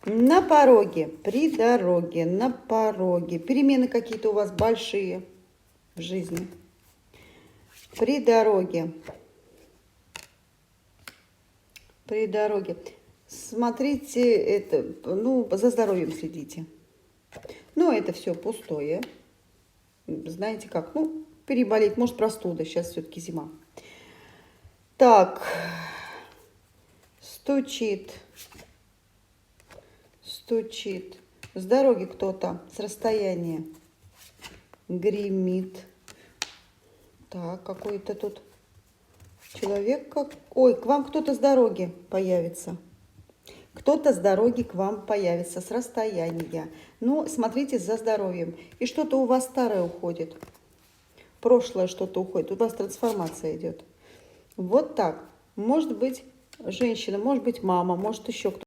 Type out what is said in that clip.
На пороге, при дороге, на пороге. Перемены какие-то у вас большие в жизни. При дороге. При дороге. Смотрите, это, ну, за здоровьем следите. Но это все пустое. Знаете как, ну, переболеть, может простуда, сейчас все-таки зима. Так, стучит, стучит. С дороги кто-то, с расстояния. Гремит. Так, какой-то тут человек. Ой, к вам кто-то с дороги появится. Кто-то с дороги к вам появится, с расстояния. Но смотрите за здоровьем. И что-то у вас старое уходит. Прошлое что-то уходит. У вас трансформация идет. Вот так. Может быть женщина, может быть мама, может еще кто-то.